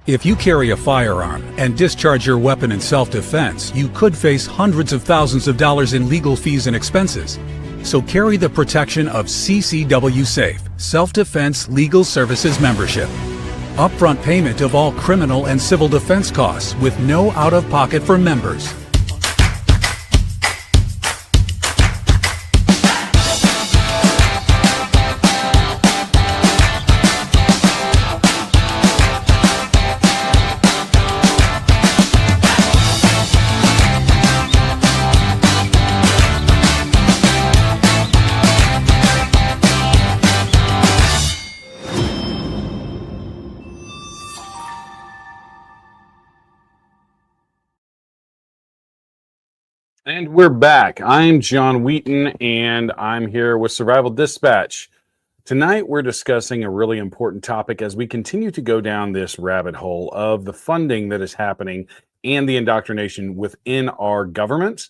If you carry a firearm and discharge your weapon in self-defense, you could face hundreds of thousands of dollars in legal fees and expenses. So carry the protection of CCW Safe, Self-Defense Legal Services membership. Upfront payment of all criminal and civil defense costs with no out-of-pocket for members. And we're back. I'm John Wheaton, and I'm here with Survival Dispatch. Tonight, we're discussing a really important topic as we continue to go down this rabbit hole of the funding that is happening and the indoctrination within our government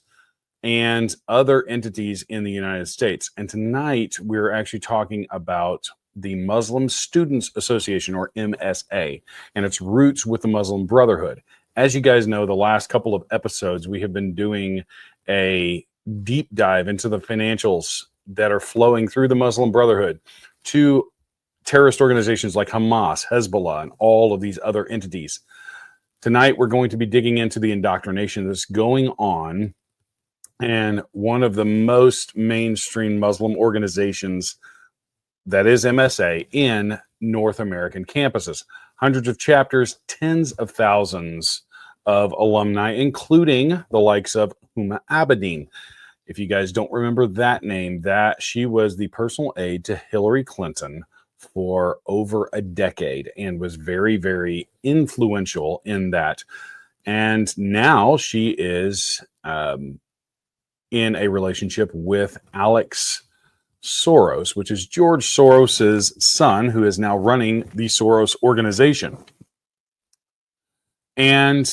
and other entities in the United States. And tonight, we're actually talking about the Muslim Students Association, or MSA, and its roots with the Muslim Brotherhood. As you guys know, the last couple of episodes, we have been doing a deep dive into the financials that are flowing through the Muslim Brotherhood to terrorist organizations like Hamas, Hezbollah, and all of these other entities. Tonight, we're going to be digging into the indoctrination that's going on and one of the most mainstream Muslim organizations, that is MSA, in North American campuses. Hundreds of chapters, tens of thousands of alumni, including the likes of Huma Abedin. If you guys don't remember that name, that she was the personal aide to Hillary Clinton for over a decade and was very, very influential in that. And now she is in a relationship with Alex Soros, which is George Soros's son, who is now running the Soros organization. And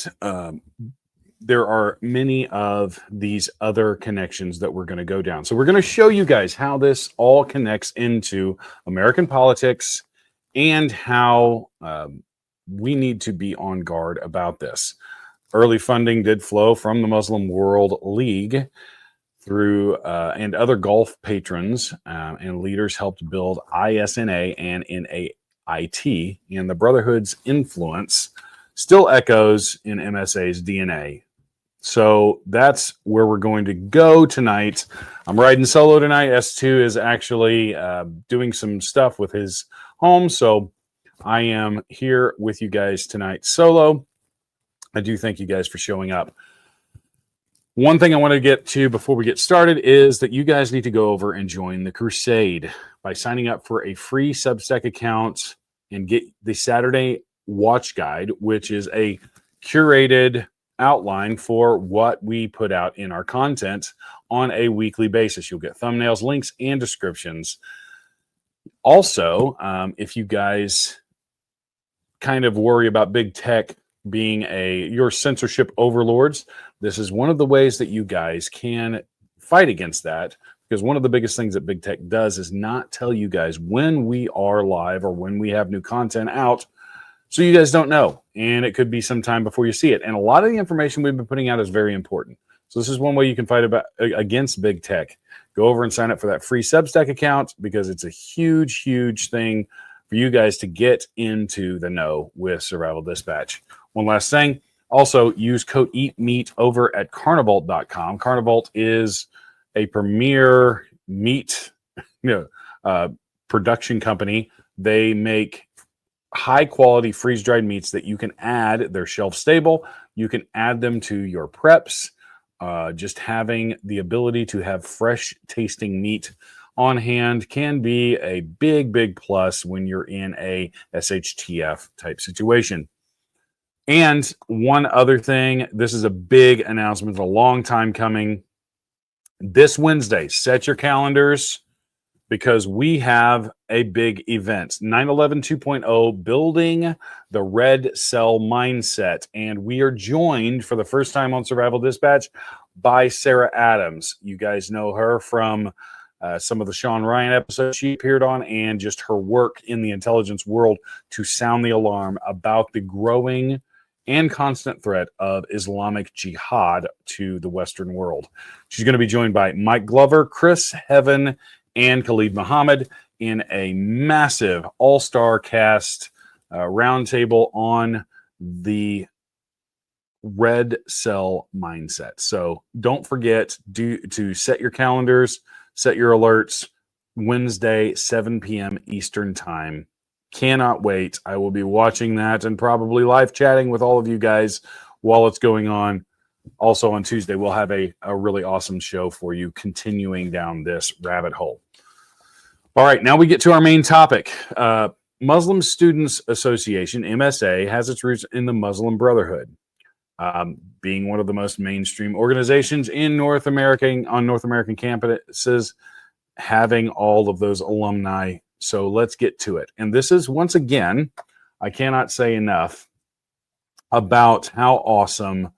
there are many of these other connections that we're going to go down. So we're going to show you guys how this all connects into American politics and how we need to be on guard about this. Early funding did flow from the Muslim World League through and other Gulf patrons and leaders helped build ISNA and NAIT, and the Brotherhood's influence still echoes in MSA's DNA. So that's where we're going to go tonight. I'm riding solo tonight. S2 is actually doing some stuff with his home, so I am here with you guys tonight solo. I do thank you guys for showing up. One thing I want to get to before we get started is that you guys need to go over and join the crusade by signing up for a free Substack account and get the Saturday Watch Guide, which is a curated outline for what we put out in our content on a weekly basis. You'll get thumbnails, links, and descriptions. Also, if you guys kind of worry about big tech being your censorship overlords, this is one of the ways that you guys can fight against that, because one of the biggest things that big tech does is not tell you guys when we are live or when we have new content out, so you guys don't know, and it could be some time before you see it. And a lot of the information we've been putting out is very important. So this is one way you can fight against big tech. Go over and sign up for that free Substack account, because it's a huge, huge thing for you guys to get into the know with Survival Dispatch. One last thing. Also, use code EATMEAT over at Carnivalt.com. Carnivalt is a premier meat production company. They make high-quality freeze-dried meats that you can add. They're shelf-stable. You can add them to your preps. Just having the ability to have fresh-tasting meat on hand can be a big, big plus when you're in a SHTF-type situation. And one other thing, this is a big announcement, a long time coming. This Wednesday, set your calendars, because we have a big event, 9/11 2.0, Building the Red Cell Mindset. And we are joined for the first time on Survival Dispatch by Sarah Adams. You guys know her from some of the Sean Ryan episodes she appeared on, and just her work in the intelligence world to sound the alarm about the growing and constant threat of Islamic Jihad to the Western world. She's going to be joined by Mike Glover, Chris Heaven, and Khalid Muhammad in a massive all-star cast roundtable on the red cell mindset. So don't forget to set your calendars, set your alerts. Wednesday, 7 p.m. Eastern Time. Cannot wait. I will be watching that and probably live chatting with all of you guys while it's going on. Also on Tuesday, we'll have a really awesome show for you, continuing down this rabbit hole. All right, now we get to our main topic. Muslim Students Association, MSA, has its roots in the Muslim Brotherhood, being one of the most mainstream organizations in North American campuses, having all of those alumni. So let's get to it. And this is, once again, I cannot say enough about how awesome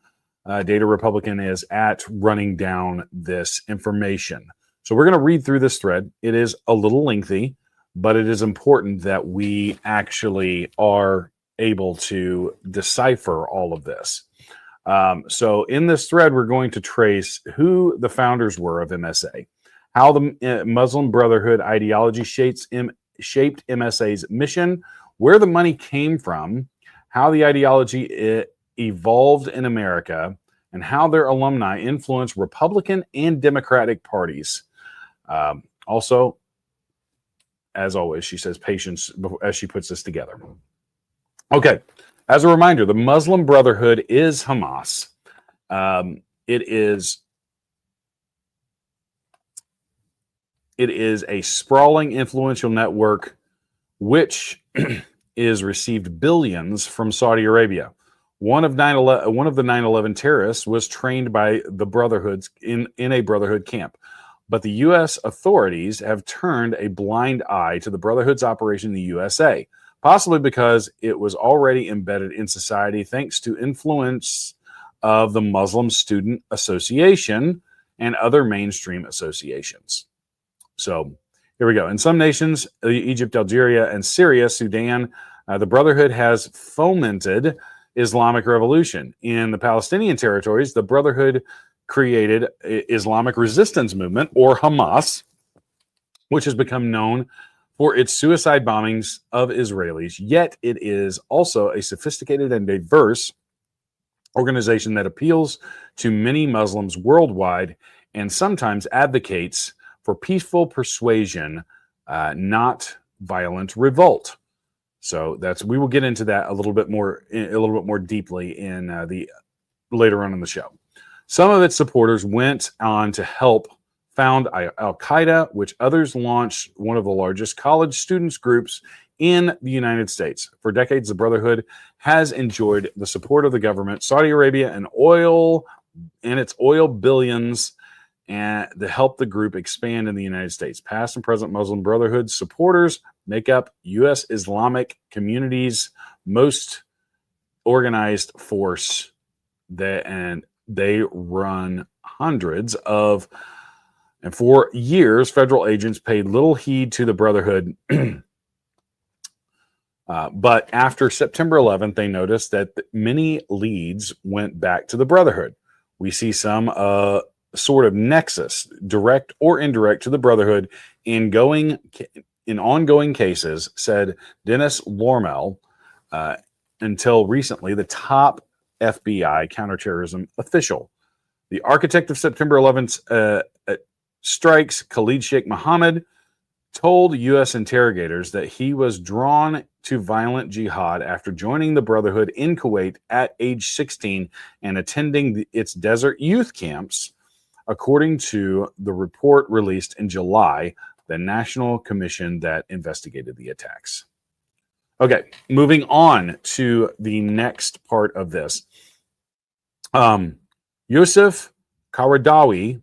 Data Republican is at running down this information. So we're going to read through this thread. It is a little lengthy, but it is important that we actually are able to decipher all of this. So in this thread, we're going to trace who the founders were of MSA, how the Muslim Brotherhood ideology shaped MSA's mission, where the money came from, how the ideology evolved in America, and how their alumni influenced Republican and Democratic parties. Also, as always, she says patience as she puts this together. Okay, as a reminder, the Muslim Brotherhood is Hamas. It is a sprawling, influential network which is received billions from Saudi Arabia. One of the 9/11 terrorists was trained by the Brotherhoods in a Brotherhood camp. But the U.S. authorities have turned a blind eye to the Brotherhood's operation in the USA, possibly because it was already embedded in society thanks to influence of the Muslim Student Association and other mainstream associations. So here we go. In some nations, Egypt, Algeria, and Syria, Sudan, the Brotherhood has fomented Islamic revolution. In the Palestinian territories, the Brotherhood created Islamic resistance movement, or Hamas, which has become known for its suicide bombings of Israelis. Yet it is also a sophisticated and diverse organization that appeals to many Muslims worldwide and sometimes advocates for peaceful persuasion, not violent revolt. So we will get into that a little bit more deeply in the later on in the show. Some of its supporters went on to help found al-Qaeda, which others launched one of the largest college students groups in the United States. For decades, the Brotherhood has enjoyed the support of the government, Saudi Arabia, and its oil billions, and to help the group expand in the United States. Past and present Muslim Brotherhood supporters make up U.S. Islamic communities' most organized force, and they run hundreds of, and for years, federal agents paid little heed to the Brotherhood. But after September 11th, they noticed that many leads went back to the Brotherhood. We see some sort of nexus, direct or indirect, to the Brotherhood in ongoing cases, said Dennis Lormel, until recently the top FBI counterterrorism official. The architect of September 11th strikes, Khalid Sheikh Mohammed, told U.S. interrogators that he was drawn to violent jihad after joining the Brotherhood in Kuwait at age 16 and attending its desert youth camps, according to the report released in July, the National Commission that investigated the attacks. Okay, moving on to the next part of this. Youssef Qaradawi,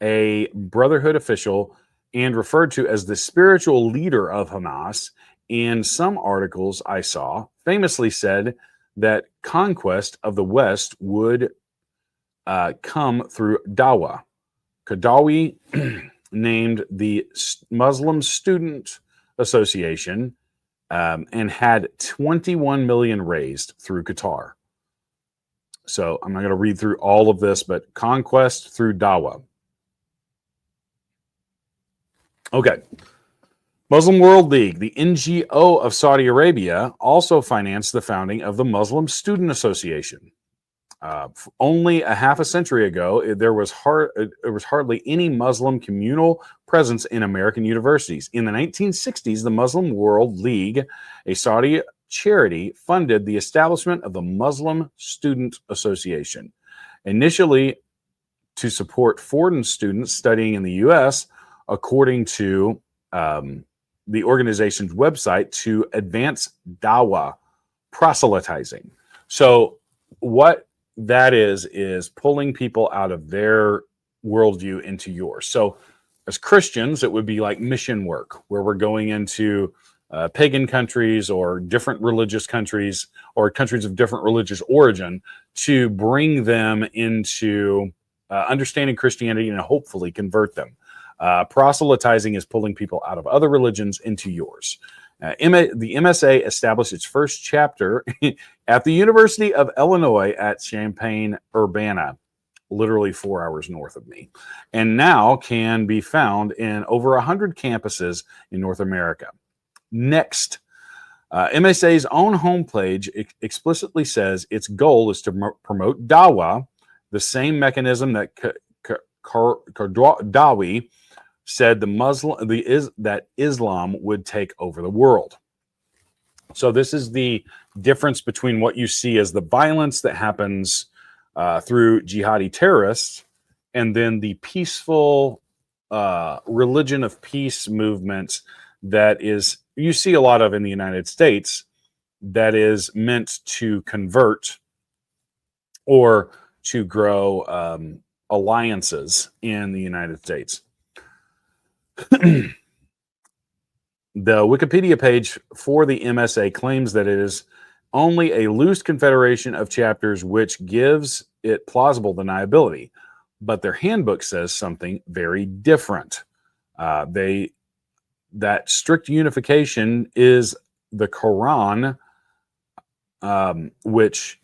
a Brotherhood official and referred to as the spiritual leader of Hamas, in some articles I saw, famously said that conquest of the West would come through dawah. Qaradawi named the Muslim Student Association and had 21 million raised through Qatar. So I'm not going to read through all of this, but conquest through dawah. Okay. Muslim World League, the NGO of Saudi Arabia, also financed the founding of the Muslim Student Association. Only a half a century ago, there was hardly any Muslim communal presence in American universities. In the 1960s, the Muslim World League, a Saudi charity, funded the establishment of the Muslim Student Association, initially to support foreign students studying in the U.S., according to the organization's website, to advance dawah, proselytizing. So what that is pulling people out of their worldview into yours. So as Christians, it would be like mission work, where we're going into pagan countries or different religious countries or countries of different religious origin to bring them into understanding Christianity and hopefully convert them. Proselytizing is pulling people out of other religions into yours. The MSA established its first chapter at the University of Illinois at Champaign-Urbana, literally 4 hours north of me, and now can be found in over 100 campuses in North America. Next, MSA's own homepage explicitly says its goal is to promote dawah, the same mechanism that Qaradawi said that Islam would take over the world. So this is the difference between what you see as the violence that happens through jihadi terrorists and then the peaceful religion of peace movement that is you see a lot of in the United States, that is meant to convert or to grow alliances in the United States. The Wikipedia page for the MSA claims that it is only a loose confederation of chapters, which gives it plausible deniability. But their handbook says something very different. That strict unification is the Quran, which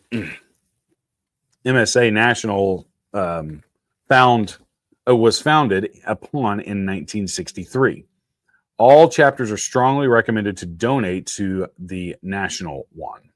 MSA National was founded upon in 1963. All chapters are strongly recommended to donate to the national one.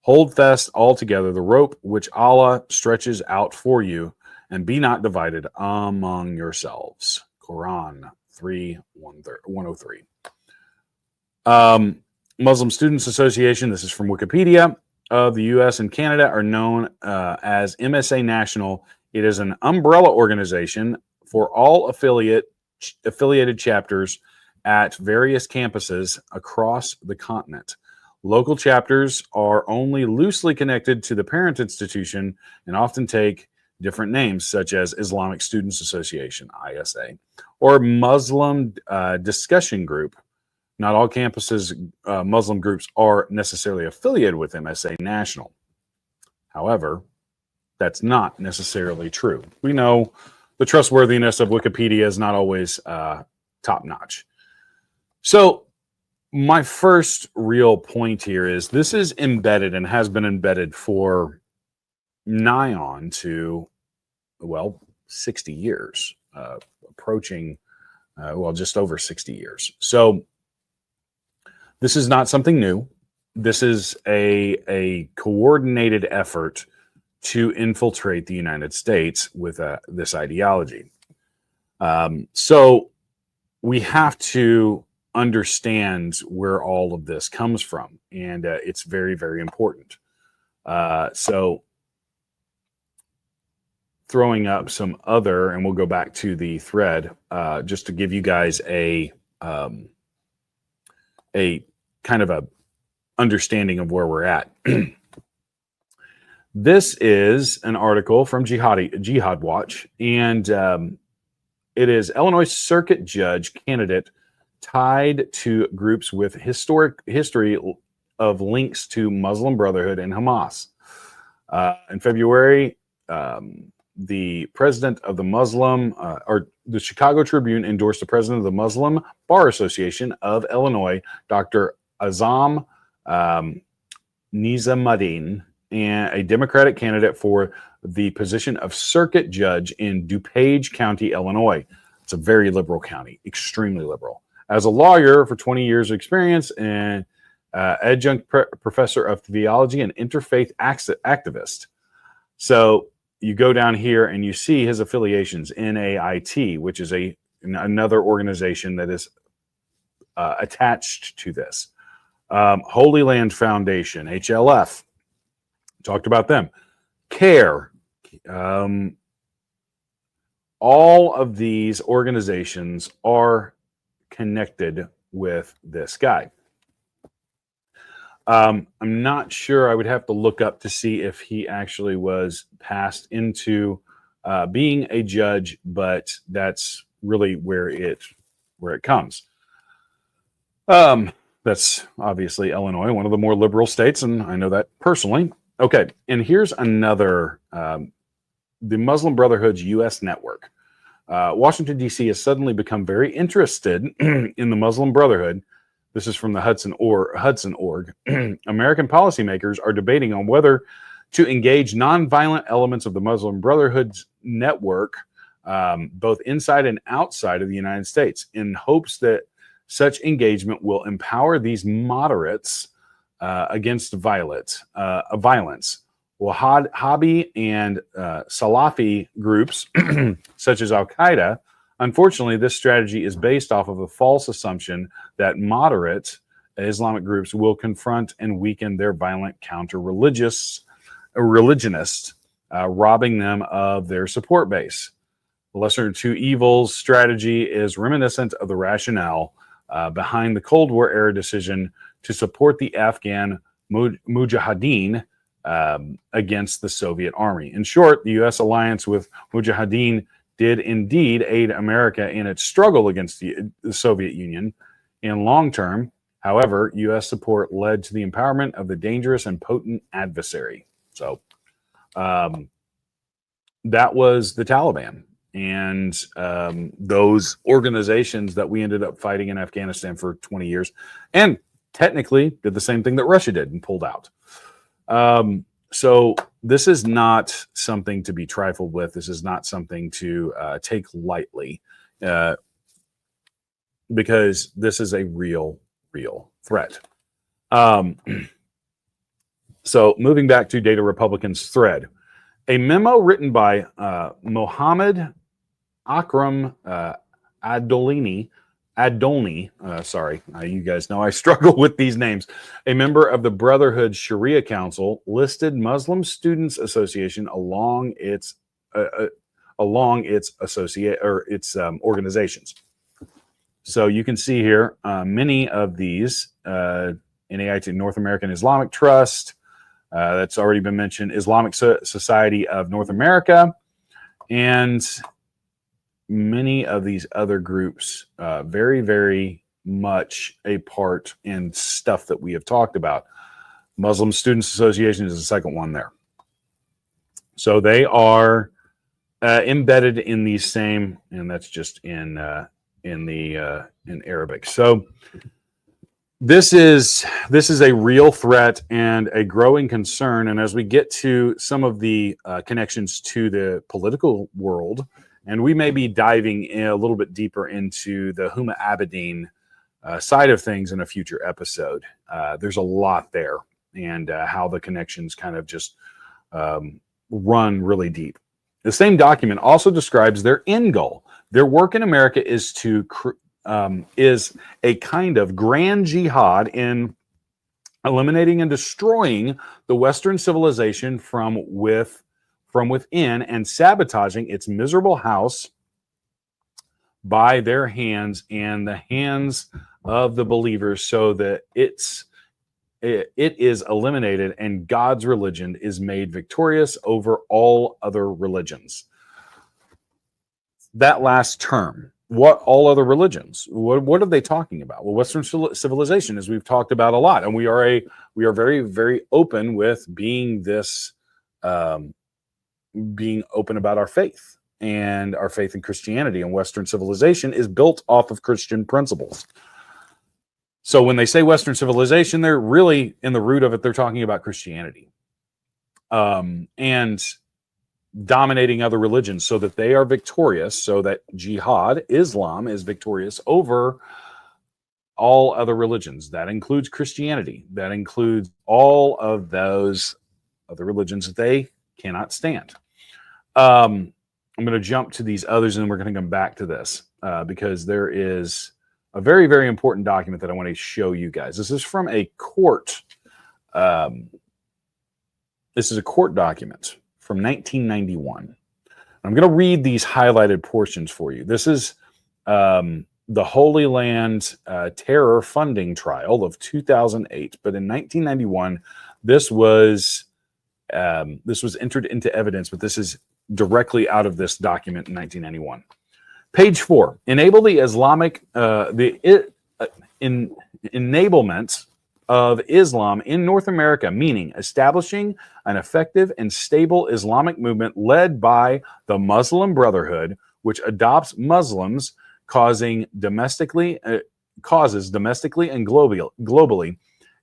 Hold fast altogether the rope which Allah stretches out for you, and be not divided among yourselves. Quran 3:103. Muslim Students Association, this is from Wikipedia, of the U.S. and Canada are known as MSA National. It is an umbrella organization for all affiliated chapters at various campuses across the continent. Local chapters are only loosely connected to the parent institution and often take different names, such as Islamic Students Association, ISA, or Muslim Discussion Group. Not all campuses, Muslim groups are necessarily affiliated with MSA National. However, that's not necessarily true. We know the trustworthiness of Wikipedia is not always top-notch. So my first real point here is this is embedded and has been embedded for nigh on to, 60 years, approaching, just over 60 years. So this is not something new. This is a coordinated effort to infiltrate the United States with this ideology. So we have to understand where all of this comes from, and it's very, very important. So throwing up some other, and we'll go back to the thread just to give you guys a kind of a understanding of where we're at. This is an article from Jihad Watch, and it is Illinois Circuit Judge candidate tied to groups with history of links to Muslim Brotherhood and Hamas. In February, the president of the or the Chicago Tribune endorsed the president of the Muslim Bar Association of Illinois, Dr. Azam Nizamuddin, and a Democratic candidate for the position of circuit judge in DuPage County, Illinois. It's a very liberal county, extremely liberal. As a lawyer for 20 years of experience and adjunct professor of theology and interfaith activist. So you go down here and you see his affiliations, NAIT, which is another organization that is attached to this. Holy Land Foundation, HLF, talked about them. CAIR, all of these organizations are connected with this guy. I'm not sure. I would have to look up to see if he actually was passed into being a judge, but that's really where it comes. That's obviously Illinois, one of the more liberal states, and I know that personally. Okay, and here's another, the Muslim Brotherhood's U.S. network. Washington, D.C. has suddenly become very interested in the Muslim Brotherhood. This is from the Hudson Org. American policymakers are debating on whether to engage nonviolent elements of the Muslim Brotherhood's network, both inside and outside of the United States, in hopes that such engagement will empower these moderates against violence. Wahhabi and Salafi groups, such as Al-Qaeda. Unfortunately, this strategy is based off of a false assumption that moderate Islamic groups will confront and weaken their violent counter-religionists, robbing them of their support base. The lesser of two evils strategy is reminiscent of the rationale behind the Cold War era decision to support the Afghan Mujahideen against the Soviet army. In short, the U.S. alliance with Mujahideen did indeed aid America in its struggle against the Soviet Union. In long term, however, U.S. support led to the empowerment of the dangerous and potent adversary. So that was the Taliban and those organizations that we ended up fighting in Afghanistan for 20 years and technically did the same thing that Russia did and pulled out. So this is not something to be trifled with. This is not something to take lightly because this is a real threat. So moving back to Data Republicans thread, a memo written by Mohammed Akram Adolni, you guys know I struggle with these names. A member of the Brotherhood Sharia Council listed Muslim Students Association along its organizations. So you can see here many of these NAIT, North American Islamic Trust, that's already been mentioned, Islamic Society of North America, and many of these other groups, very, very much a part in stuff that we have talked about. Muslim Students Association is the second one there. So they are embedded in these same, and that's just in Arabic. So this is a real threat and a growing concern. And as we get to some of the connections to the political world, and we may be diving in a little bit deeper into the Huma Abedin side of things in a future episode. There's a lot there, and how the connections kind of just run really deep. The same document also describes their end goal. Their work in America is a kind of grand jihad in eliminating and destroying the Western civilization from within and sabotaging its miserable house by their hands and the hands of the believers, so that it is eliminated and God's religion is made victorious over all other religions. That last term, what all other religions? What are they talking about? Well, Western civilization, as we've talked about a lot, and we are very, very open with being this being open about our faith and our faith in Christianity, and Western civilization is built off of Christian principles. So when they say Western civilization, they're really, in the root of it, they're talking about Christianity and dominating other religions so that they are victorious, so that Jihad, Islam, is victorious over all other religions. That includes Christianity. That includes all of those other religions that they cannot stand. I'm going to jump to these others, and then we're going to come back to this because there is a very, very important document that I want to show you guys. This is from a court. This is a court document from 1991. I'm going to read these highlighted portions for you. This is the Holy Land terror funding trial of 2008. But in 1991, this was entered into evidence, but this is directly out of this document in 1991. Page 4, enable the Islamic, enablement of Islam in North America, meaning establishing an effective and stable Islamic movement led by the Muslim Brotherhood, which adopts Muslims, causes domestically and globally,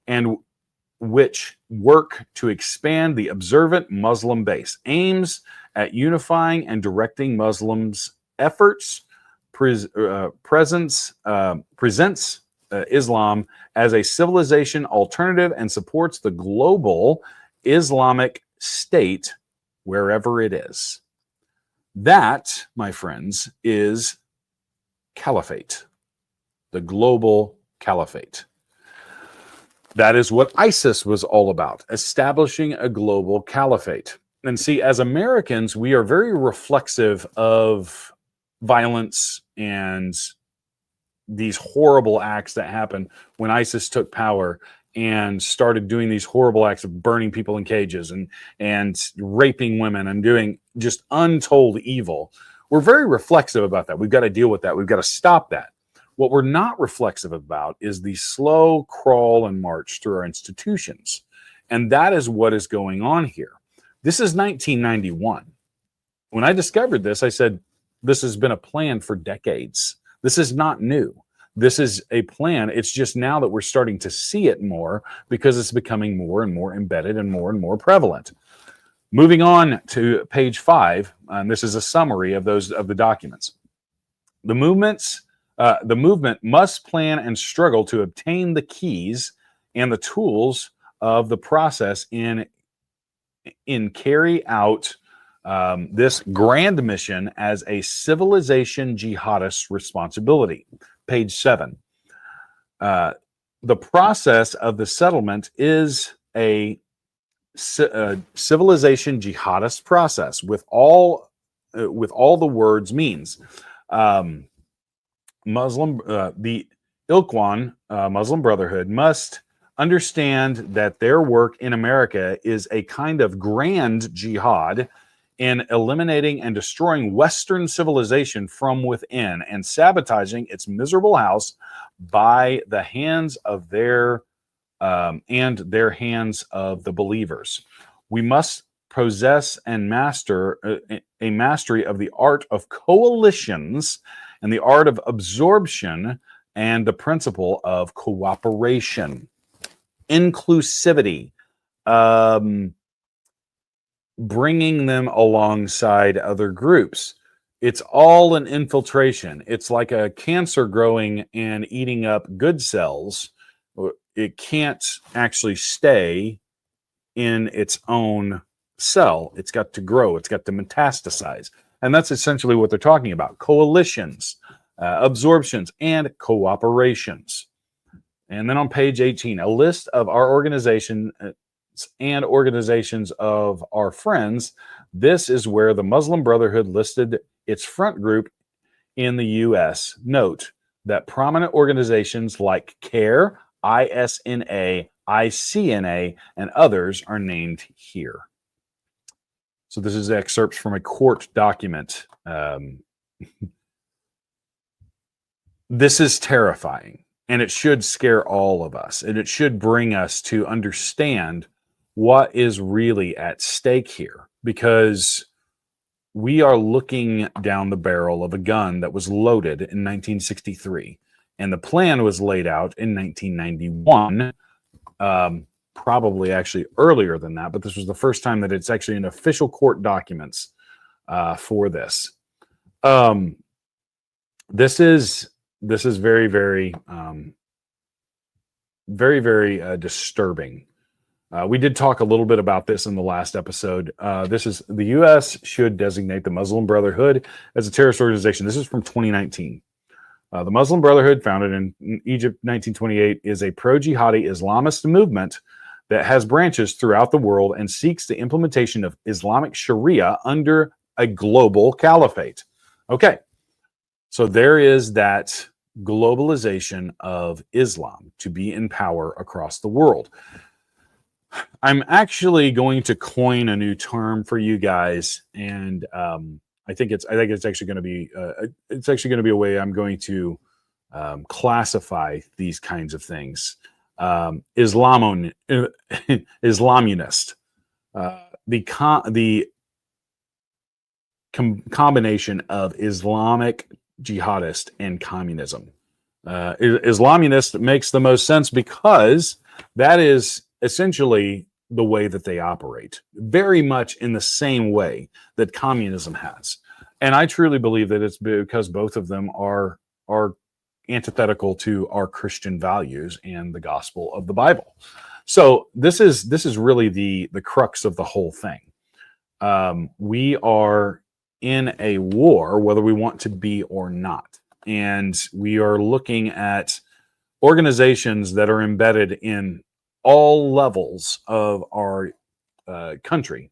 and which work to expand the observant Muslim base, aims at unifying and directing Muslims' efforts, presents Islam as a civilization alternative, and supports the global Islamic state wherever it is. That, my friends, is caliphate, the global caliphate. That is what ISIS was all about, establishing a global caliphate. And see, as Americans, we are very reflexive of violence and these horrible acts that happened when ISIS took power and started doing these horrible acts of burning people in cages and raping women and doing just untold evil. We're very reflexive about that. We've got to deal with that. We've got to stop that. What we're not reflexive about is the slow crawl and march through our institutions. And that is what is going on here. This is 1991. When I discovered this, I said, this has been a plan for decades. This is not new. This is a plan. It's just now that we're starting to see it more because it's becoming more and more embedded and more prevalent. Moving on to page 5, and this is a summary of the documents. The movement must plan and struggle to obtain the keys and the tools of the process in carry out this grand mission as a civilization jihadist responsibility. Page 7. The process of the settlement is a civilization jihadist process with all the words means. The Ilkwan Muslim Brotherhood must understand that their work in America is a kind of grand jihad in eliminating and destroying Western civilization from within and sabotaging its miserable house by the hands of their hands of the believers. We must possess and master a mastery of the art of coalitions and the art of absorption and the principle of cooperation, inclusivity, bringing them alongside other groups. It's all an infiltration. It's like a cancer growing and eating up good cells. It can't actually stay in its own cell. It's got to grow. It's got to metastasize. And that's essentially what they're talking about. Coalitions, absorptions, and cooperations. And then on page 18, a list of our organization and organizations of our friends. This is where the Muslim Brotherhood listed its front group in the U.S. Note that prominent organizations like CAIR, ISNA, ICNA, and others are named here. So this is excerpts from a court document. This is terrifying, and it should scare all of us, and it should bring us to understand what is really at stake here, because we are looking down the barrel of a gun that was loaded in 1963, and the plan was laid out in 1991, probably actually earlier than that, but this was the first time that it's actually in official court documents for this. This is very, very, very, very disturbing. We did talk a little bit about this in the last episode. This is the U.S. should designate the Muslim Brotherhood as a terrorist organization. This is from 2019. The Muslim Brotherhood, founded in Egypt 1928, is a pro-jihadi Islamist movement that has branches throughout the world and seeks the implementation of Islamic Sharia under a global caliphate. Okay, so there is that globalization of Islam to be in power across the world. I'm actually going to coin a new term for you guys, and I think it's actually going to be a way I'm going to classify these kinds of things. Islamunist, the combination of Islamic jihadist and communism. Islamunist makes the most sense because that is essentially the way that they operate, very much in the same way that communism has. And I truly believe that it's because both of them are antithetical to our Christian values and the gospel of the Bible. So this is really the crux of the whole thing. We are in a war, whether we want to be or not. And we are looking at organizations that are embedded in all levels of our country.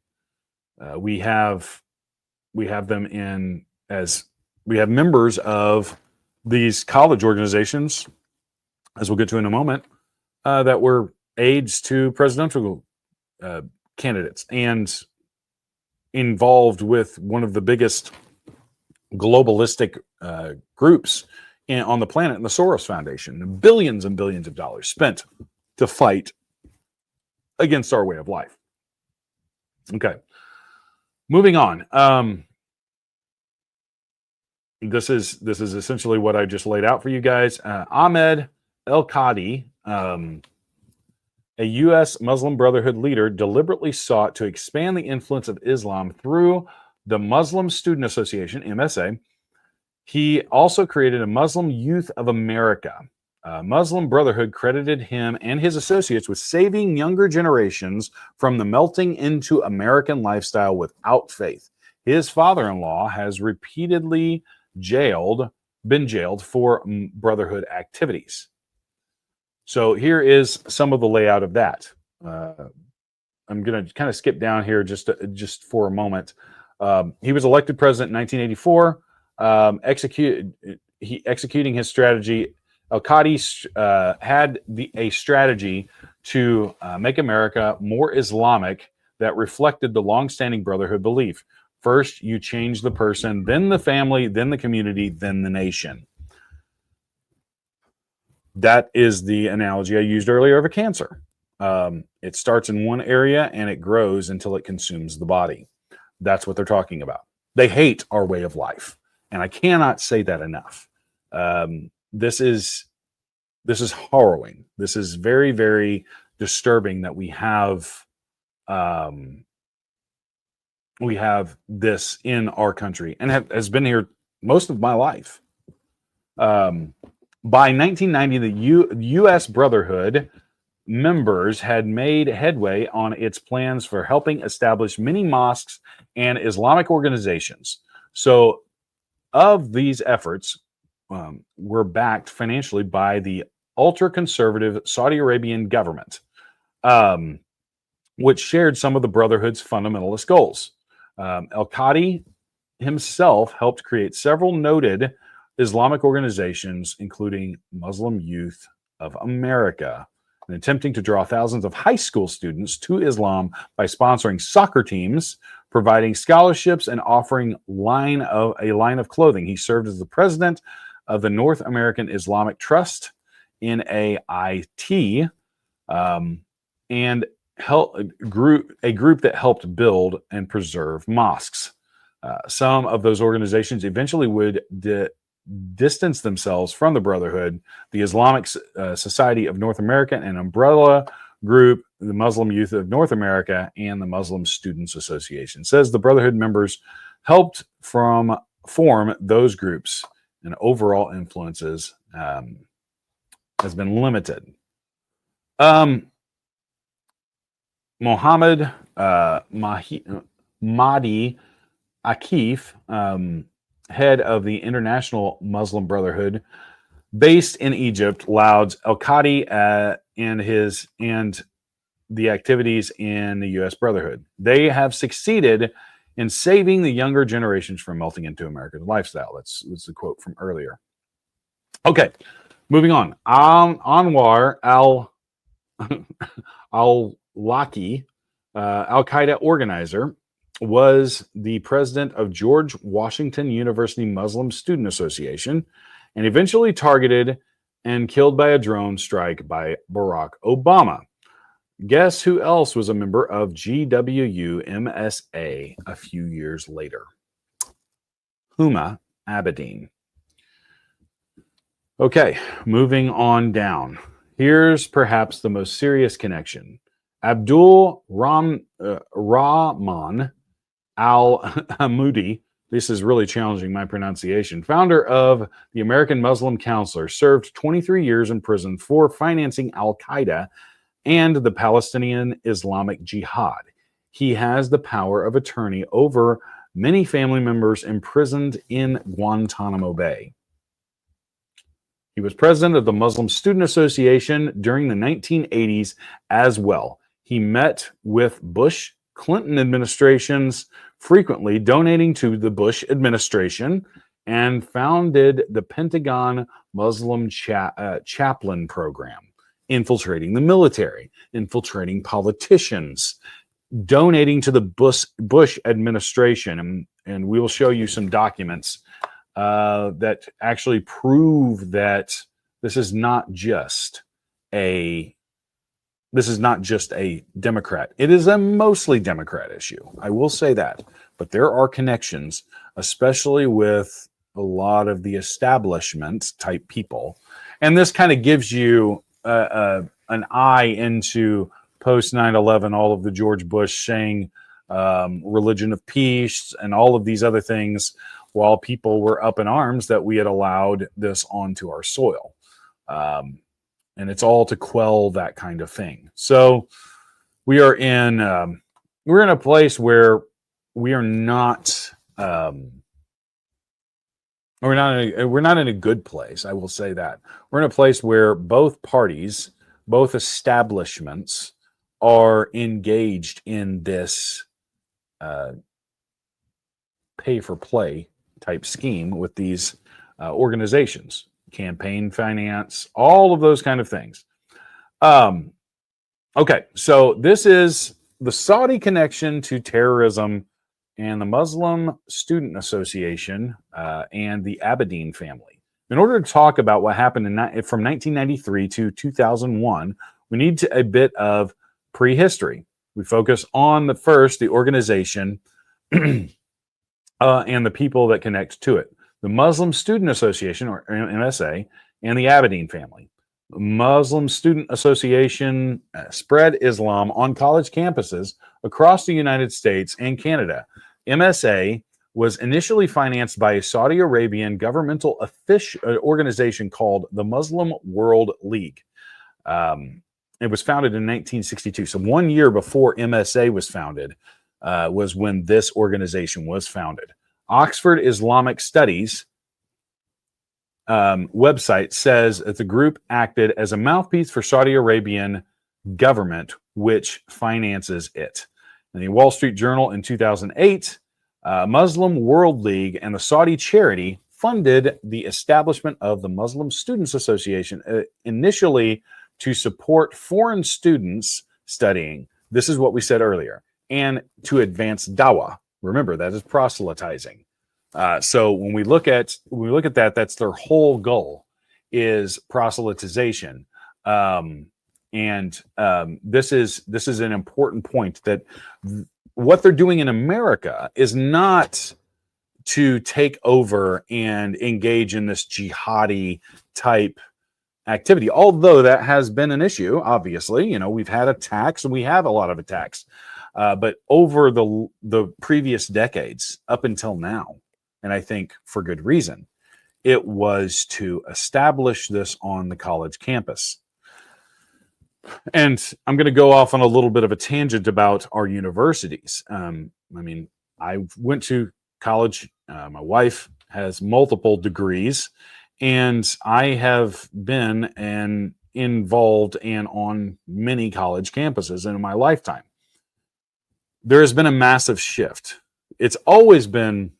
We have them in as we have members of these college organizations, as we'll get to in a moment, that were aides to presidential candidates and involved with one of the biggest globalistic groups on the planet, the Soros Foundation. Billions and billions of dollars spent to fight against our way of life. Okay, moving on. This is essentially what I just laid out for you guys. Ahmed al-Qadi, a U.S. Muslim Brotherhood leader, deliberately sought to expand the influence of Islam through the Muslim Student Association, MSA. He also created a Muslim Youth of America. Muslim Brotherhood credited him and his associates with saving younger generations from the melting into American lifestyle without faith. His father-in-law has repeatedly been jailed for Brotherhood activities. So here is some of the layout of that. I'm going to kind of skip down here just for a moment. He was elected president in 1984. Executing his strategy, al-Qadi had a strategy to make America more Islamic that reflected the longstanding Brotherhood belief. First, you change the person, then the family, then the community, then the nation. That is the analogy I used earlier of a cancer. It starts in one area and it grows until it consumes the body. That's what they're talking about. They hate our way of life. And I cannot say that enough. This is harrowing. This is very, very disturbing that we have this in our country and has been here most of my life. By 1990, the U.S. Brotherhood members had made headway on its plans for helping establish many mosques and Islamic organizations. So, of these efforts were backed financially by the ultra-conservative Saudi Arabian government, which shared some of the Brotherhood's fundamentalist goals. Al-Qadi himself helped create several noted Islamic organizations, including Muslim Youth of America, and attempting to draw thousands of high school students to Islam by sponsoring soccer teams, providing scholarships, and offering a line of clothing. He served as the president of the North American Islamic Trust, NAIT, and a group that helped build and preserve mosques. Some of those organizations eventually would distance themselves from the Brotherhood, the Islamic Society of North America, an umbrella group, the Muslim Youth of North America, and the Muslim Students Association. It says the Brotherhood members helped form those groups, and overall influences has been limited. Mohammed Mahdi Akif, head of the International Muslim Brotherhood, based in Egypt, lauds al-Qadi and the activities in the U.S. Brotherhood. They have succeeded in saving the younger generations from melting into American lifestyle. That's the quote from earlier. Okay, moving on. Anwar al-Awlaki, Al-Qaeda organizer, was the president of George Washington University Muslim Student Association, and eventually targeted and killed by a drone strike by Barack Obama. Guess who else was a member of GWU-MSA a few years later? Huma Abedin. Okay, moving on down. Here's perhaps the most serious connection. Abdul Rahman al-Amoudi, this is really challenging my pronunciation, founder of the American Muslim Counselor, served 23 years in prison for financing al-Qaeda and the Palestinian Islamic Jihad. He has the power of attorney over many family members imprisoned in Guantanamo Bay. He was president of the Muslim Student Association during the 1980s as well. He met with Bush, Clinton administrations, frequently donating to the Bush administration, and founded the Pentagon Muslim Chaplain Program, infiltrating the military, infiltrating politicians, donating to the Bush administration. And we will show you some documents that actually prove that this is not just a Democrat. It is a mostly Democrat issue. I will say that. But there are connections, especially with a lot of the establishment type people. And this kind of gives you an eye into post 9/11, all of the George Bush saying religion of peace and all of these other things, while people were up in arms that we had allowed this onto our soil. And it's all to quell that kind of thing. So we're in a place where we are not we're not in a good place. I will say that we're in a place where both parties, both establishments, are engaged in this pay for play type scheme with these organizations. Campaign finance, all of those kind of things. Okay, so this is the Saudi connection to terrorism and the Muslim Student Association and the Abedin family. In order to talk about what happened from 1993 to 2001, we need a bit of prehistory. We focus on the organization and the people that connect to it. The Muslim Student Association, or MSA, and the Abedin family. The Muslim Student Association spread Islam on college campuses across the United States and Canada. MSA was initially financed by a Saudi Arabian governmental organization called the Muslim World League. It was founded in 1962. So 1 year before MSA was founded was when this organization was founded. Oxford Islamic Studies website says that the group acted as a mouthpiece for Saudi Arabian government, which finances it. In the Wall Street Journal in 2008, Muslim World League and the Saudi charity funded the establishment of the Muslim Students Association, initially to support foreign students studying. This is what we said earlier, and to advance dawah. Remember, that is proselytizing. So when we look at that, that's their whole goal, is proselytization. This is an important point, that what they're doing in America is not to take over and engage in this jihadi type activity, although that has been an issue. Obviously, you know, we've had attacks and we have a lot of attacks, but over the previous decades up until now, and I think for good reason, it was to establish this on the college campus. And I'm going to go off on a little bit of a tangent about our universities. I mean, I went to college. My wife has multiple degrees, and I have been involved and on many college campuses in my lifetime. There has been a massive shift. It's always been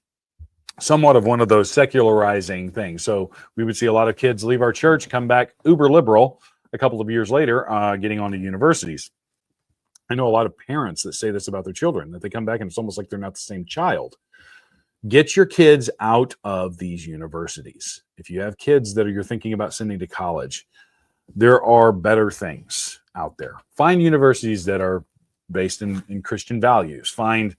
somewhat of one of those secularizing things. So we would see a lot of kids leave our church, come back uber liberal a couple of years later, getting onto universities. I know a lot of parents that say this about their children, that they come back and it's almost like they're not the same child. Get your kids out of these universities. If you have kids that you're thinking about sending to college, there are better things out there. Find universities that are based in Christian values. Find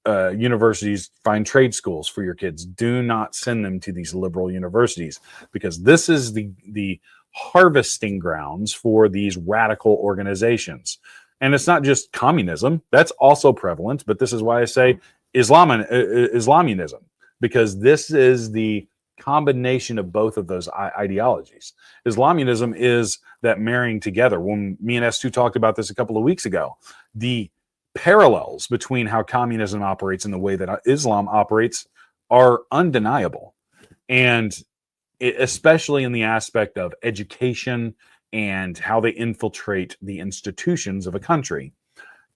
universities, find trade schools for your kids. Do not send them to these liberal universities, because this is the harvesting grounds for these radical organizations. And it's not just communism, that's also prevalent, but this is why I say Islamism, because this is the combination of both of those ideologies. Islamism is that marrying together. When me and S2 talked about this a couple of weeks ago, the parallels between how communism operates and the way that Islam operates are undeniable. And especially in the aspect of education and how they infiltrate the institutions of a country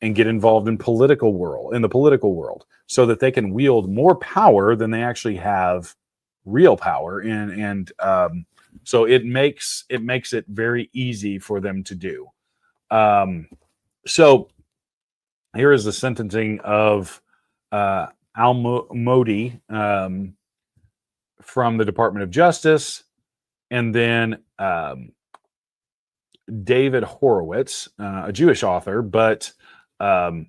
and get involved in the political world, so that they can wield more power than they actually have real power. And so it makes it very easy for them to do. So here is the sentencing of al-Amoudi from the Department of Justice, and then David Horowitz, a Jewish author, but the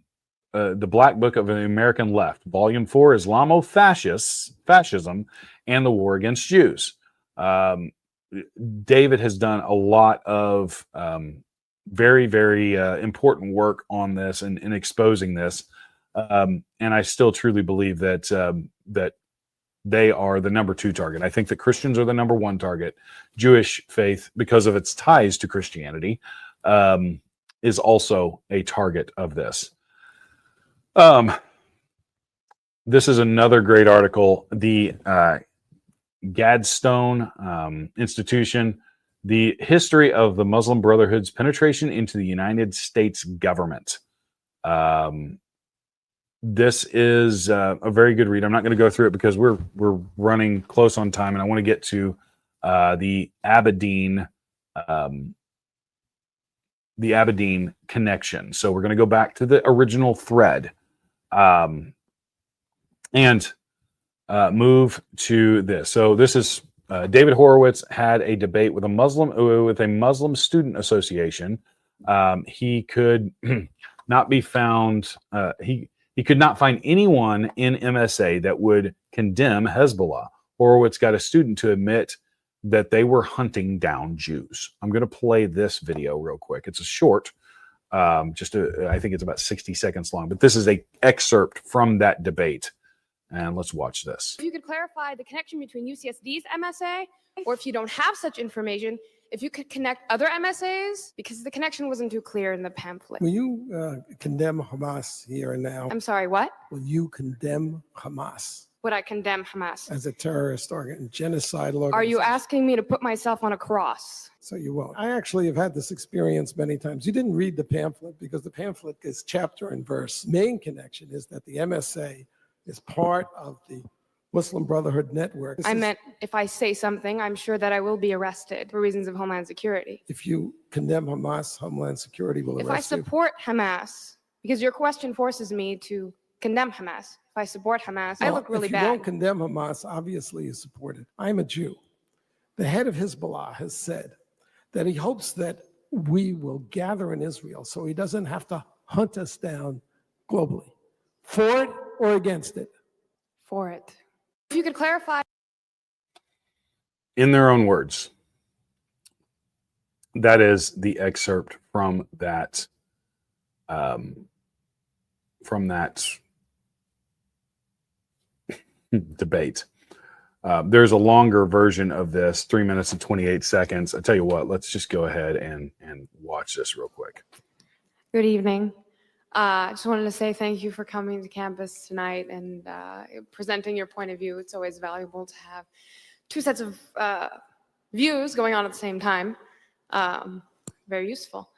Black Book of the American Left, Volume 4, Fascism, and the War Against Jews. David has done a lot of very, very important work on this and in exposing this. And I still truly believe that that they are the number 2 target. I think that Christians are the number 1 target. Jewish faith, because of its ties to Christianity, is also a target of this. This is another great article. The Gadstone Institution, the history of the Muslim Brotherhood's penetration into the United States government. This is a very good read. I'm not going to go through it because we're running close on time, and I want to get to the Abedin connection. So we're going to go back to the original thread and move to this. So this is David Horowitz had a debate with a Muslim student association. He could not be found. He could not find anyone in MSA that would condemn Hezbollah. Horowitz got a student to admit that they were hunting down Jews. I'm going to play this video real quick. It's a short, I think it's about 60 seconds long, but this is an excerpt from that debate. And let's watch this. If you could clarify the connection between UCSD's MSA, or if you don't have such information, if you could connect other MSAs, because the connection wasn't too clear in the pamphlet. Will you condemn Hamas here and now? I'm sorry, what? Will you condemn Hamas Would I condemn Hamas? as a terrorist organ, genocidal organization? Are you asking me to put myself on a cross? So you won't. I actually have had this experience many times. You didn't read the pamphlet because the pamphlet is chapter and verse. Main connection is that the MSA is part of the Muslim Brotherhood network. I meant if I say something, I'm sure that I will be arrested for reasons of Homeland Security. If you condemn Hamas, Homeland Security will If I arrest you. support Hamas, because your question forces me to condemn Hamas. If I support Hamas, I look really If you bad. don't condemn Hamas, obviously you support it. I'm a Jew. The head of Hezbollah has said that he hopes that we will gather in Israel so he doesn't have to hunt us down globally. For it or against it? For it. If you could clarify. In their own words, that is the excerpt from that debate. There's a longer version of this, 3 minutes and 28 seconds. I tell you what, let's just go ahead and watch this real quick. Good evening. I just wanted to say thank you for coming to campus tonight and presenting your point of view. It's always valuable to have two sets of views going on at the same time. Very useful.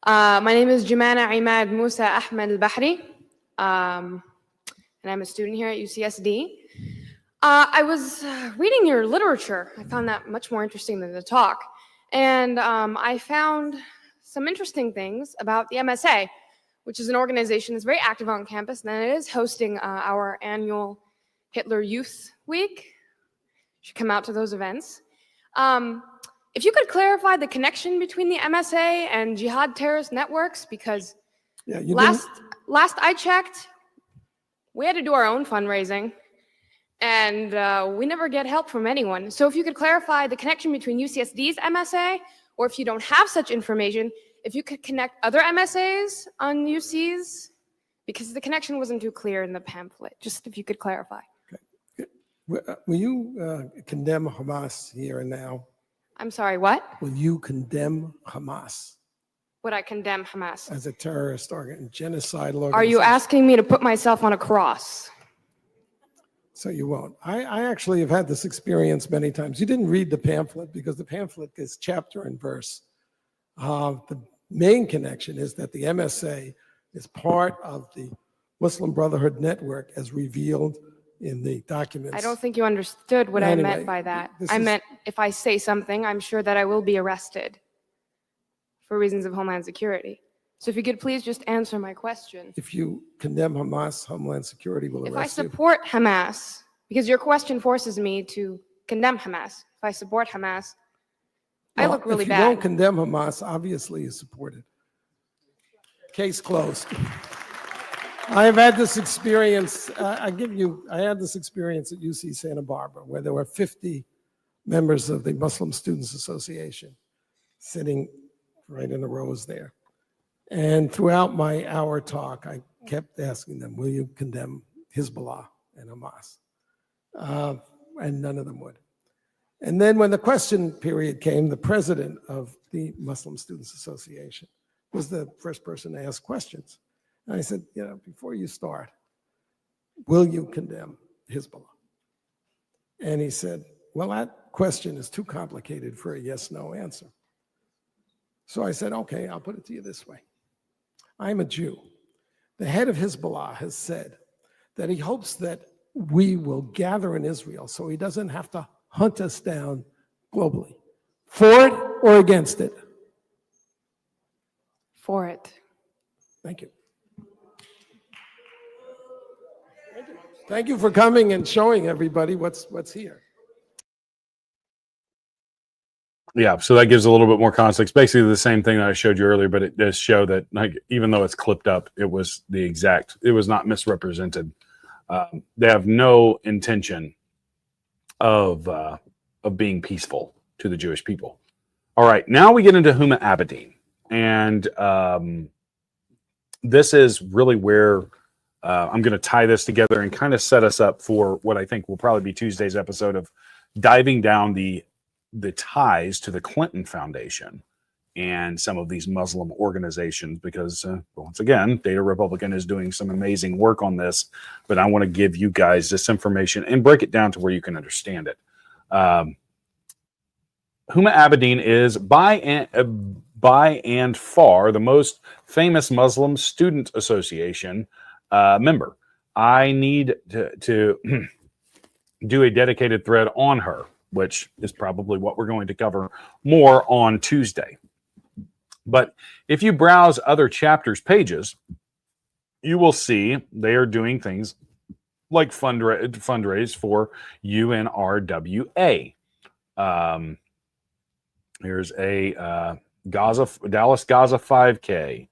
My name is Jumana Imad Musa Ahmed al-Bahri, and I'm a student here at UCSD. I was reading your literature. I found that much more interesting than the talk. And I found some interesting things about the MSA, which is an organization that's very active on campus, and it is hosting our annual Hitler Youth Week. You should come out to those events. If you could clarify the connection between the MSA and Jihad terrorist networks, because last I checked, we had to do our own fundraising, and we never get help from anyone. So if you could clarify the connection between UCSD's MSA, or if you don't have such information, if you could connect other MSAs on UCs, because the connection wasn't too clear in the pamphlet. Just if you could clarify. Okay. Will you condemn Hamas here and now? I'm sorry, what? Will you condemn Hamas Would I condemn Hamas? as a terrorist genocidal organization? Are you asking me to put myself on a cross? So you won't. I actually have had this experience many times. You didn't read the pamphlet because the pamphlet is chapter and verse. The main connection is that the MSA is part of the Muslim Brotherhood network as revealed in the documents. I don't think you understood what I meant by that. I meant if I say something, I'm sure that I will be arrested for reasons of Homeland Security. So if you could please just answer my question. If you condemn Hamas, Homeland Security will arrest you. If I support Hamas, because your question forces me to condemn Hamas. If I support Hamas, I look really bad. If you don't condemn Hamas, obviously you support it. Case closed. I have had this experience. I had this experience at UC Santa Barbara where there were 50 members of the Muslim Students Association sitting right in the rows there. And throughout my hour talk, I kept asking them, will you condemn Hezbollah and Hamas? And none of them would. And then when the question period came, the president of the Muslim Students Association was the first person to ask questions. And I said, before you start, will you condemn Hezbollah? And he said, well, that question is too complicated for a yes-no answer. So I said, okay, I'll put it to you this way. I'm a Jew. The head of Hezbollah has said that he hopes that we will gather in Israel so he doesn't have to hunt us down globally. For it or against it? For it. Thank you. Thank you for coming and showing everybody what's here. Yeah, so that gives a little bit more context. Basically the same thing that I showed you earlier, but it does show that, like, even though it's clipped up, it was not misrepresented. They have no intention of being peaceful to the Jewish people. All right, now we get into Huma Abedin, and this is really where I'm going to tie this together and kind of set us up for what I think will probably be Tuesday's episode of diving down the ties to the Clinton Foundation and some of these Muslim organizations, because once again, Data Republican is doing some amazing work on this, but I want to give you guys this information and break it down to where you can understand it. Huma Abedin is by and far the most famous Muslim Student Association member. I need to do a dedicated thread on her, which is probably what we're going to cover more on Tuesday. But if you browse other chapters pages, you will see they are doing things like fundraise for UNRWA. Here's a Dallas Gaza 5K,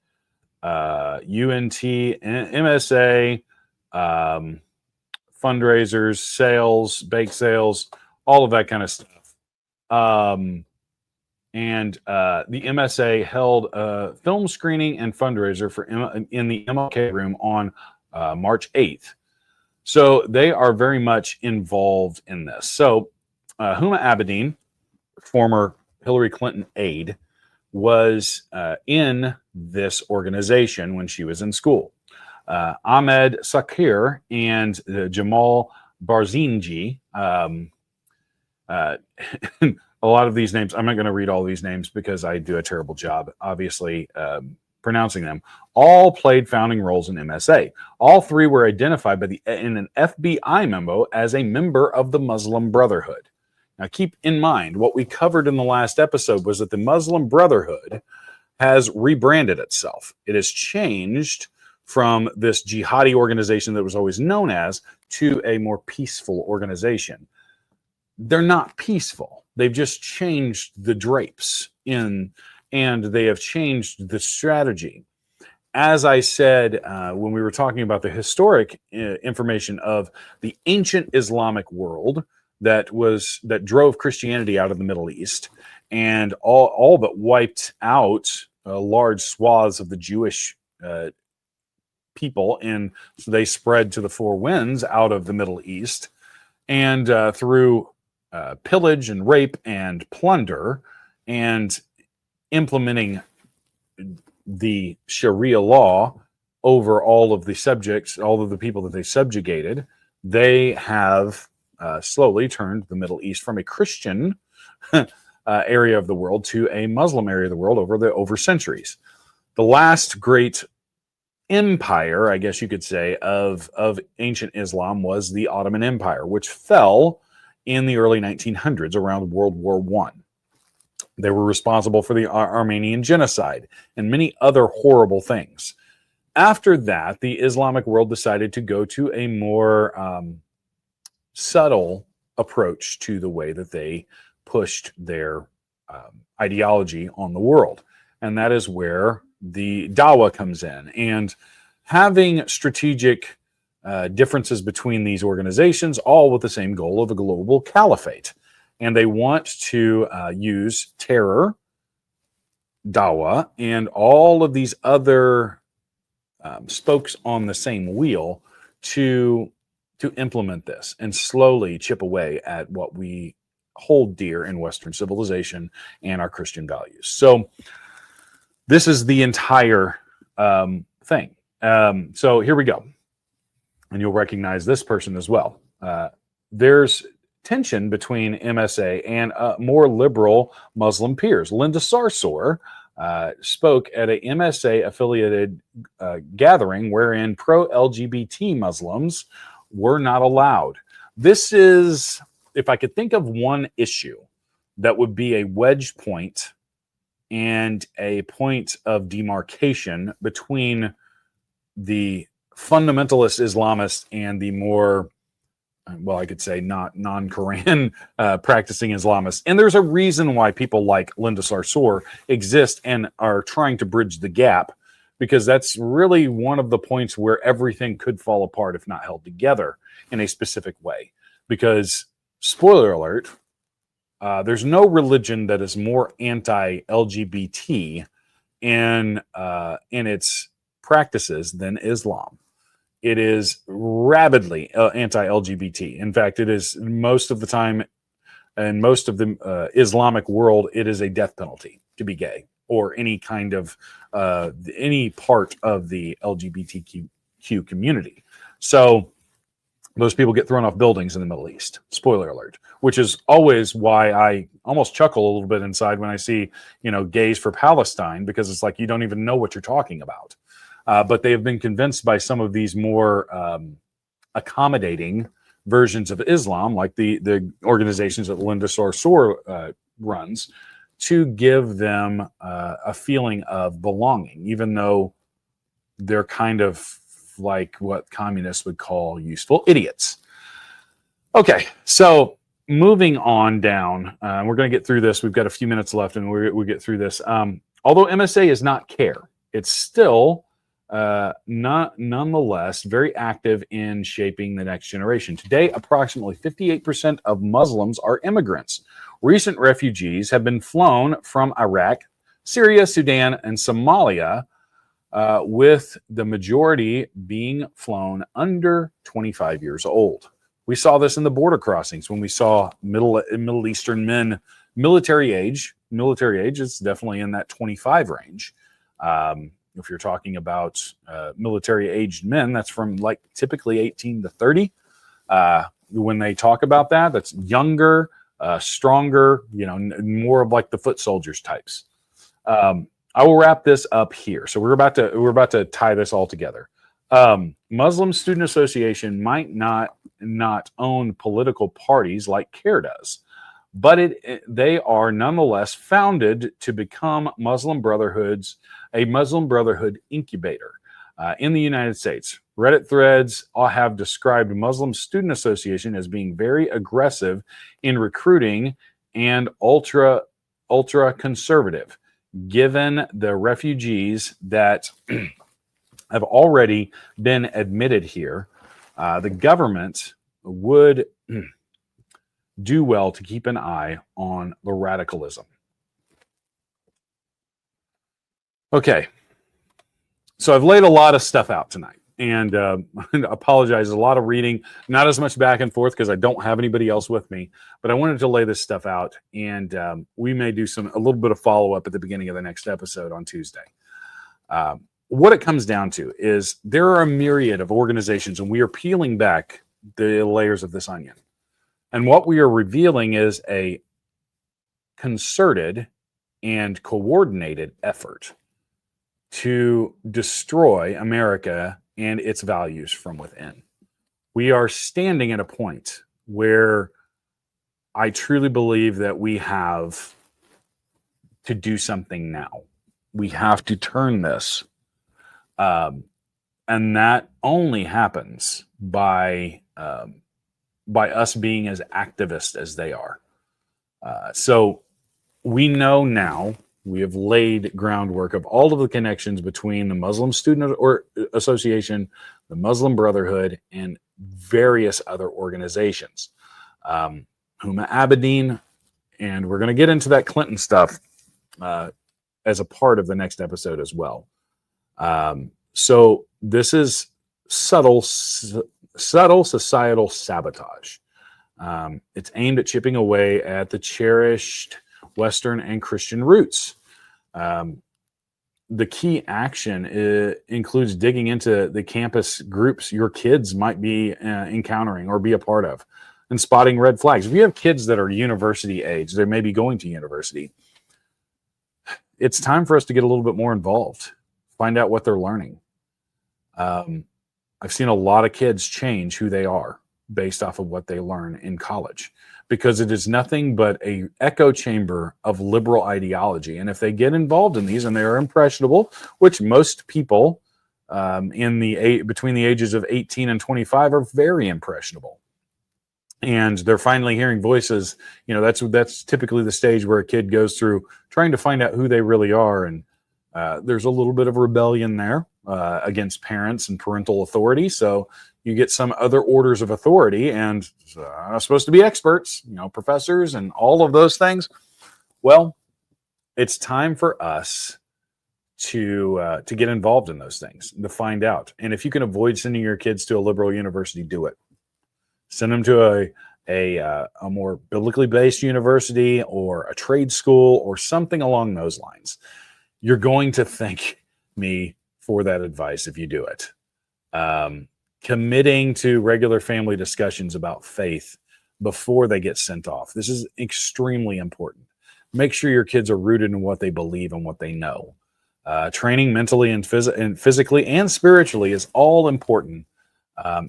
UNT MSA fundraisers, sales, bake sales, all of that kind of stuff. And the MSA held a film screening and fundraiser for in the MLK room on March 8th. So they are very much involved in this. So Huma Abedin, former Hillary Clinton aide, was in this organization when she was in school. Ahmed Sakir and Jamal Barzinji, a lot of these names, I'm not going to read all these names because I do a terrible job, obviously, pronouncing them, all played founding roles in MSA. All three were identified in an FBI memo as a member of the Muslim Brotherhood. Now, keep in mind, what we covered in the last episode was that the Muslim Brotherhood has rebranded itself. It has changed from this jihadi organization that was always known as to a more peaceful organization. They're not peaceful. They've just changed the drapes and they have changed the strategy. As I said when we were talking about the historic information of the ancient Islamic world that drove Christianity out of the Middle East and all but wiped out large swaths of the Jewish people, and so they spread to the four winds out of the Middle East, and through pillage and rape and plunder and implementing the Sharia law over all of the subjects, all of the people that they subjugated, they have slowly turned the Middle East from a Christian area of the world to a Muslim area of the world over centuries. The last great empire, I guess you could say, of ancient Islam was the Ottoman Empire, which fell in the early 1900s around World War I. They were responsible for the Armenian genocide and many other horrible things. After that, the Islamic world decided to go to a more subtle approach to the way that they pushed their ideology on the world. And that is where the dawah comes in. And having strategic differences between these organizations, all with the same goal of a global caliphate. And they want to use terror, dawah, and all of these other spokes on the same wheel to implement this and slowly chip away at what we hold dear in Western civilization and our Christian values. So this is the entire thing. So here we go. And you'll recognize this person as well. There's tension between MSA and more liberal Muslim peers. Linda Sarsour spoke at a MSA-affiliated gathering wherein pro-LGBT Muslims were not allowed. This is, if I could think of one issue that would be a wedge point and a point of demarcation between the fundamentalist Islamists and the more, well, I could say not non-Quran practicing Islamists. And there's a reason why people like Linda Sarsour exist and are trying to bridge the gap, because that's really one of the points where everything could fall apart if not held together in a specific way. Because, spoiler alert, there's no religion that is more anti-LGBT in its practices than Islam. It is rabidly anti-LGBT. In fact, it is most of the time, in most of the Islamic world, it is a death penalty to be gay or any kind of any part of the LGBTQ community. So those people get thrown off buildings in the Middle East. Spoiler alert. Which is always why I almost chuckle a little bit inside when I see, gays for Palestine, because it's like you don't even know what you're talking about. But they have been convinced by some of these more accommodating versions of Islam, like the organizations that Linda Sarsour runs, to give them a feeling of belonging, even though they're kind of like what communists would call useful idiots. Okay, so moving on down, we're going to get through this. We've got a few minutes left, and we'll get through this. Although MSA is not CAIR, it's still nonetheless very active in shaping the next generation. Today, approximately 58% of Muslims are immigrants. Recent refugees have been flown from Iraq, Syria, Sudan, and Somalia, with the majority being flown under 25 years old. We saw this in the border crossings when we saw Middle Eastern men, military age. Military age is definitely in that 25 range. If you're talking about military-aged men, that's from like typically 18 to 30. When they talk about that, that's younger, stronger, more of like the foot soldiers types. I will wrap this up here. So we're about to tie this all together. Muslim Student Association might not own political parties like CAIR does, but they are nonetheless founded to become Muslim Brotherhoods, a Muslim Brotherhood incubator in the United States. Reddit threads have described Muslim Student Association as being very aggressive in recruiting and ultra conservative. Given the refugees that have already been admitted here, the government would do well to keep an eye on the radicalism. Okay, so I've laid a lot of stuff out tonight, and apologize, a lot of reading, not as much back and forth because I don't have anybody else with me, but I wanted to lay this stuff out, and we may do a little bit of follow-up at the beginning of the next episode on Tuesday. What it comes down to is there are a myriad of organizations, and we are peeling back the layers of this onion. And what we are revealing is a concerted and coordinated effort to destroy America and its values from within. We are standing at a point where I truly believe that we have to do something now. We have to turn this. And that only happens by us being as activist as they are. So we know now, we have laid groundwork of all of the connections between the Muslim Student Association, the Muslim Brotherhood, and various other organizations. Huma Abedin, and we're going to get into that Clinton stuff as a part of the next episode as well. So this is subtle societal sabotage. It's aimed at chipping away at the cherished Western and Christian roots. The key action includes digging into the campus groups your kids might be encountering or be a part of, and spotting red flags. If you have kids that are university age, they may be going to university, it's time for us to get a little bit more involved, find out what they're learning. I've seen a lot of kids change who they are based off of what they learn in college, because it is nothing but a echo chamber of liberal ideology. And if they get involved in these and they are impressionable, which most people between the ages of 18 and 25 are very impressionable, and they're finally hearing voices, that's typically the stage where a kid goes through trying to find out who they really are. And there's a little bit of rebellion there against parents and parental authority. So you get some other orders of authority and supposed to be experts, professors and all of those things. Well, it's time for us to get involved in those things, to find out. And if you can avoid sending your kids to a liberal university, do it. Send them to a more biblically based university or a trade school or something along those lines. You're going to thank me for that advice if you do it. Committing to regular family discussions about faith before they get sent off. This is extremely important. Make sure your kids are rooted in what they believe and what they know. Training mentally and physically and spiritually is all important,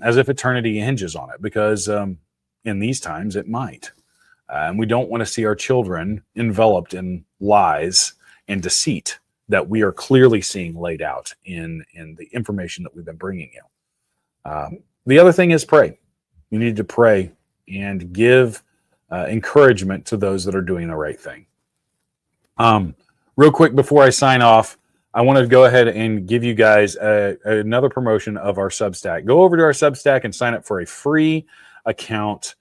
as if eternity hinges on it, because in these times it might. And we don't want to see our children enveloped in lies and deceit that we are clearly seeing laid out in the information that we've been bringing you. The other thing is pray. You need to pray and give encouragement to those that are doing the right thing. Real quick before I sign off, I want to go ahead and give you guys another promotion of our Substack. Go over to our Substack and sign up for a free account.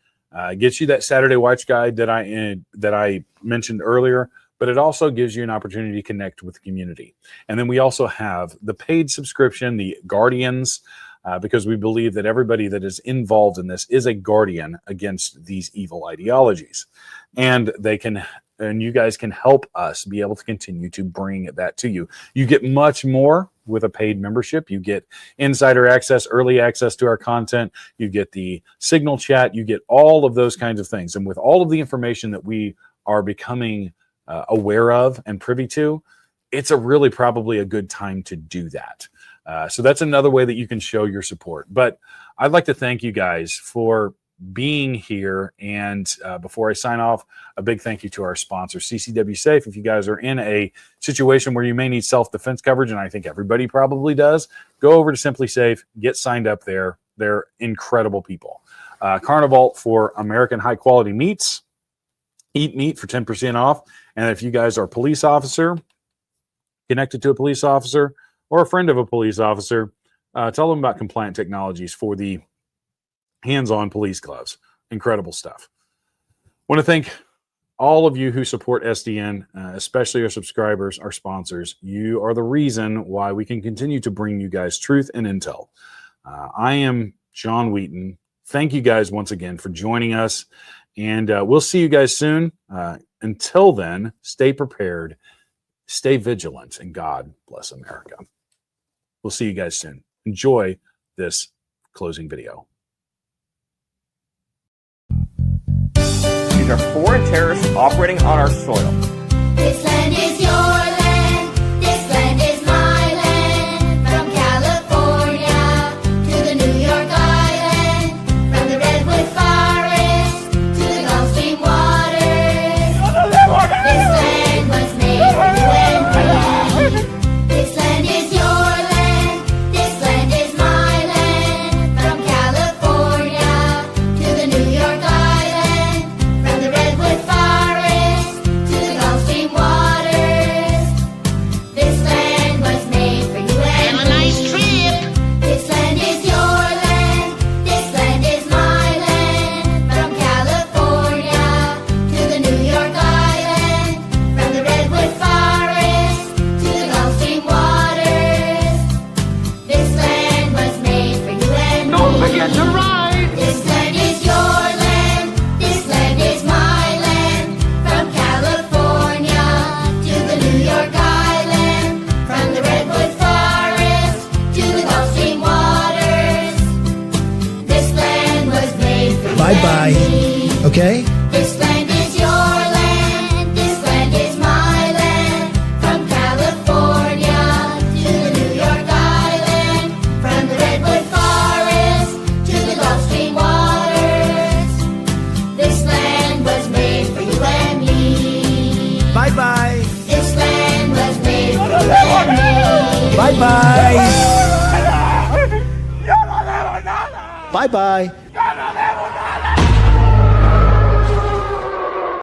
Gets you that Saturday Watch Guide that I mentioned earlier, but it also gives you an opportunity to connect with the community. And then we also have the paid subscription, the Guardians, because we believe that everybody that is involved in this is a guardian against these evil ideologies. And you guys can help us be able to continue to bring that to you. You get much more with a paid membership. You get insider access, early access to our content. You get the Signal chat. You get all of those kinds of things. And with all of the information that we are becoming aware of and privy to, it's probably a good time to do that. So that's another way that you can show your support. But I'd like to thank you guys for being here. And before I sign off, a big thank you to our sponsor, CCW Safe. If you guys are in a situation where you may need self-defense coverage, and I think everybody probably does, go over to Simply Safe, get signed up there. They're incredible people. Carnival for American high-quality meats. Eat meat for 10% off. And if you guys are a police officer, connected to a police officer, or a friend of a police officer, tell them about Compliant Technologies for the hands-on police gloves. Incredible stuff. Want to thank all of you who support SDN, especially our subscribers, our sponsors. You are the reason why we can continue to bring you guys truth and intel. I am John Wheaton. Thank you guys once again for joining us, and we'll see you guys soon. Until then, stay prepared, stay vigilant, and God bless America. We'll see you guys soon. Enjoy this closing video. These are foreign terrorists operating on our soil. This land is your land. This land is my land. From California to the New York Island. From the Redwood Forest to the Gulf Stream waters. This land was made for you and me. This land is your land. This land is my land. From California to the New York Island. From the Redwood Forest to the Gulf Stream waters. This land was made for you and me. Have a nice trip. This land is your land. This land is my land. From California to the New York Island. From the Redwood Forest to the Gulf Stream waters. This land was made for you and me. Don't forget to ride. This land is your land. This land is my land. From California to the New York Island. From the Redwood Forest to the Gulf Stream waters. This land was made for you Bye-bye. and me. Okay? This land is your land. This land is my land. From California to the New York Island. From the Redwood Forest to the Gulf Stream waters. This land was made for you and me. Bye-bye. This land was made for you and me. Bye-bye. Bye-bye. Yo no debo nada.